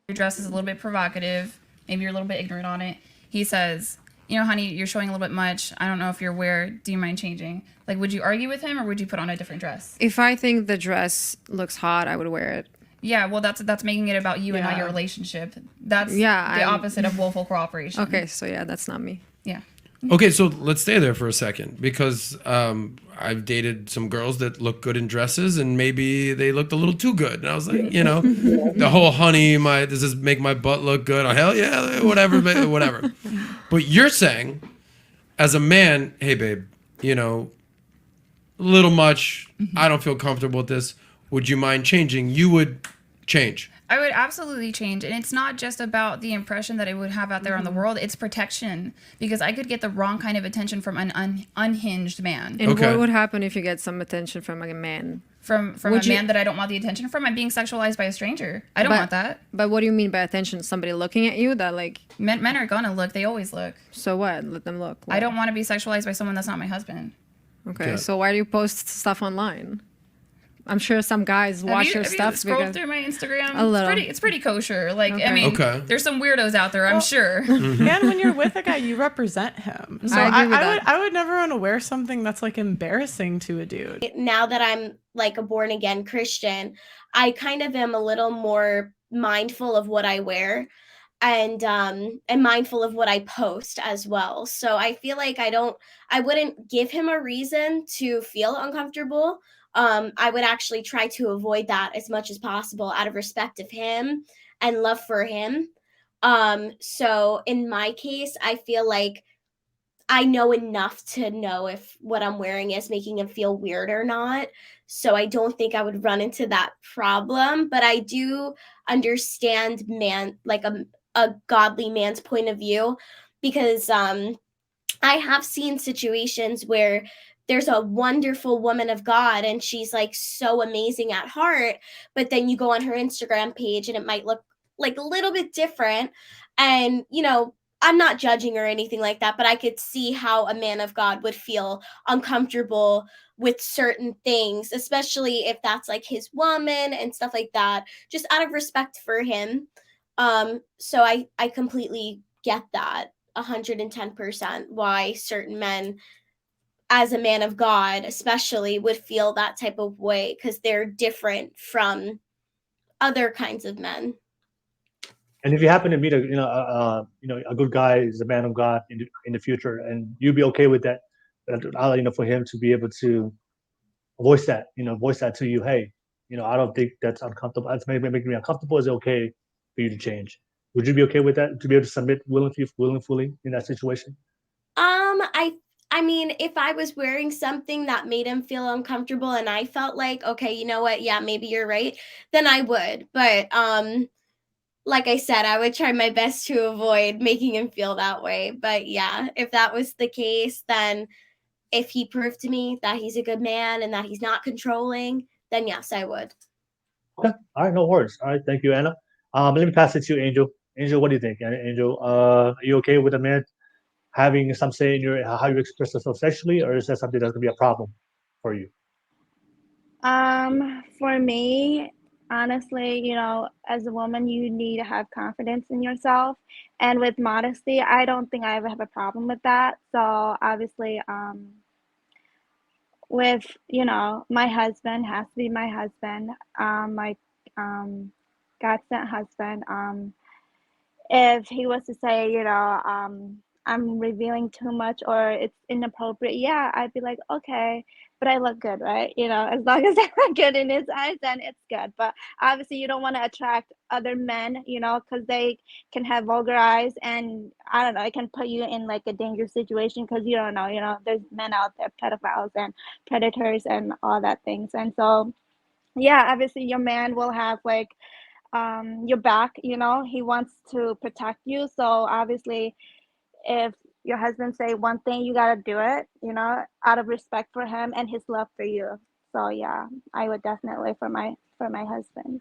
your dress is a little bit provocative. Maybe you're a little bit ignorant on it. He says, you know, honey, you're showing a little bit much. I don't know if you're aware. Do you mind changing? Like, would you argue with him or would you put on a different dress? If I think the dress looks hot, I would wear it. Yeah, well, that's making it about you and not your relationship. That's the opposite of willful cooperation. Okay, so yeah, that's not me. Yeah. Okay, so let's stay there for a second because I've dated some girls that look good in dresses and maybe they looked a little too good. And I was like, you know, the whole honey, does this make my butt look good? Oh, hell yeah, whatever, whatever. But you're saying, as a man, hey, babe, you know, a little much. I don't feel comfortable with this. Would you mind changing? You would change. I would absolutely change. And it's not just about the impression that it would have out there on the world. It's protection. Because I could get the wrong kind of attention from an unhinged man. And what would happen if you get some attention from a man? From a man that I don't want the attention from? I'm being sexualized by a stranger. I don't want that. But what do you mean by attention? Somebody looking at you that like... Men are gonna look. They always look. So what? Let them look. What? I don't want to be sexualized by someone that's not my husband. Okay, so why do you post stuff online? I'm sure some guys watch your stuff. Have you scrolled through my Instagram? A little. It's pretty kosher. Like, I mean, there's some weirdos out there, I'm sure. And when you're with a guy, you represent him. So I would never want to wear something that's like embarrassing to a dude. Now that I'm like a born again Christian, I kind of am a little more mindful of what I wear and mindful of what I post as well. So I feel like I wouldn't give him a reason to feel uncomfortable. I would actually try to avoid that as much as possible out of respect of him and love for him. So in my case, I feel like I know enough to know if what I'm wearing is making him feel weird or not. So I don't think I would run into that problem, but I do understand like a godly man's point of view, because I have seen situations where there's a wonderful woman of God and she's like so amazing at heart, but then you go on her Instagram page and it might look like a little bit different. And, you know, I'm not judging or anything like that, but I could see how a man of God would feel uncomfortable with certain things, especially if that's like his woman and stuff like that, just out of respect for him. So I completely get that 110% why certain men, as a man of God especially, would feel that type of way, because they're different from other kinds of men. And if you happen to meet a good guy, is a man of God in the future, and you'd be okay with that, for him to be able to voice that to you, hey, I don't think that's uncomfortable. That's making me uncomfortable. Is it okay for you to change? Would you be okay with that, to be able to submit willingly in that situation? I mean, if I was wearing something that made him feel uncomfortable and I felt like, okay, you know what? Yeah, maybe you're right. Then I would. But like I said, I would try my best to avoid making him feel that way. But yeah, if that was the case, then if he proved to me that he's a good man and that he's not controlling, then yes, I would. Okay. All right. No worries. All right. Thank you, Anna. Let me pass it to you, Angel. Angel, what do you think? Angel, are you okay with a man having some say in how you express yourself sexually, or is that something that's gonna be a problem for you? For me, honestly, as a woman, you need to have confidence in yourself, and with modesty, I don't think I ever have a problem with that. So obviously, with my husband has to be my husband, my God sent husband. If he was to say, I'm revealing too much or it's inappropriate, yeah, I'd be like, okay, but I look good, right? As long as I look good in his eyes, then it's good. But obviously you don't want to attract other men, because they can have vulgar eyes, and I don't know, it can put you in like a dangerous situation, because you don't know, there's men out there, pedophiles and predators and all that things. And so, yeah, obviously your man will have like your back, he wants to protect you. So obviously, if your husband say one thing, you gotta do it, out of respect for him and his love for you. So yeah, I would definitely for my husband.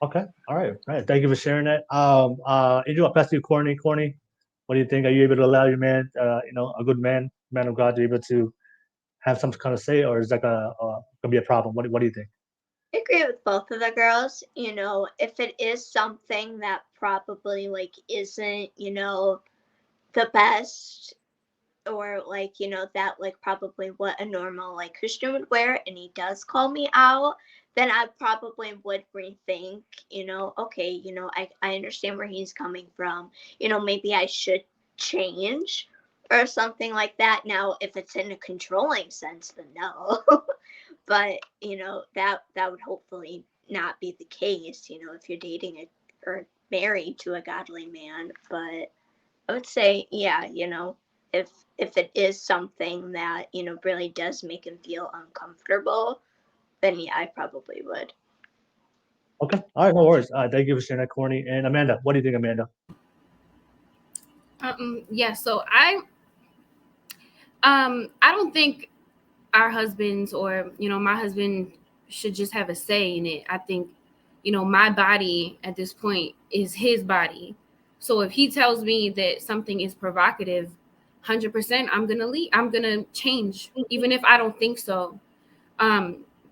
Okay. All right. Thank you for sharing that. Angel, I'll pass to you, Courtney. Courtney, what do you think? Are you able to allow your man, a good man of God, to be able to have some kind of say, or is that gonna be a problem? What do you think? I agree with both of the girls. You know, if it is something that probably like isn't, you know, the best, or like, you know, that like probably what a normal like Christian would wear, and he does call me out, then I probably would rethink, you know, okay, you know, I understand where he's coming from. You know, maybe I should change or something like that. Now, if it's in a controlling sense, then no. But, you know, that would hopefully not be the case, you know, if you're dating or married to a godly man. But I would say, yeah, you know, if it is something that, you know, really does make him feel uncomfortable, then yeah, I probably would. Okay. All right. No worries. Thank you for sharing that, Courtney. And Amanda, what do you think, Amanda? Yeah, so I don't think our husbands, or, you know, my husband should just have a say in it. I think, you know, my body at this point is his body. So if he tells me that something is provocative, 100% I'm going to leave. I'm going to change, even if I don't think so.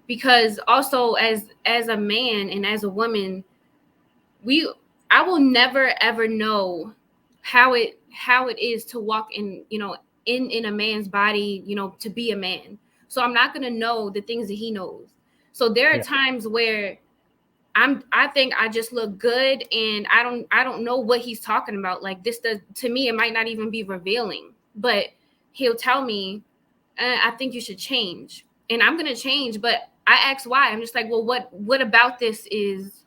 Because also as a man and as a woman, I will never ever know how it is to walk in, you know, in a man's body, you know, to be a man. So I'm not going to know the things that he knows. So there are times where I think I just look good, and I don't know what he's talking about. Like, this does, to me, it might not even be revealing, but he'll tell me, I think you should change, and I'm going to change. But I ask why. I'm just like, well, what about this is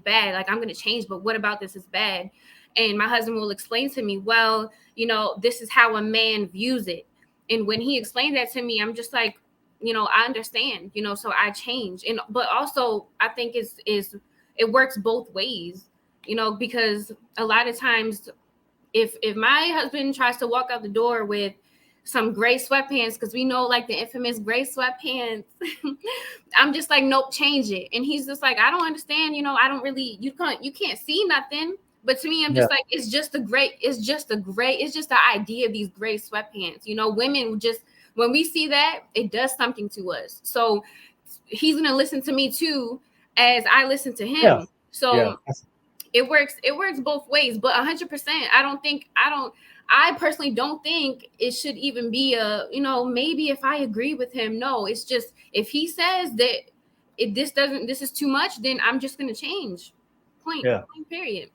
bad? Like, I'm going to change, but what about this is bad? And my husband will explain to me, well, you know, this is how a man views it. And when he explained that to me, I'm just like, you know, I understand, you know, so I change. And but also I think it works both ways, you know, because a lot of times if my husband tries to walk out the door with some gray sweatpants, because we know, like, the infamous gray sweatpants, I'm just like, nope, change it. And he's just like, I don't understand, you know, I don't really, you can't see nothing. But to me, I'm just like, it's just the idea of these gray sweatpants. You know, women just, when we see that, it does something to us. So he's going to listen to me too, as I listen to him. Yeah. So it works both ways. But 100%, I personally don't think it should even be a, you know, maybe if I agree with him. No, it's just, if he says that this is too much, then I'm just going to change. Point, period.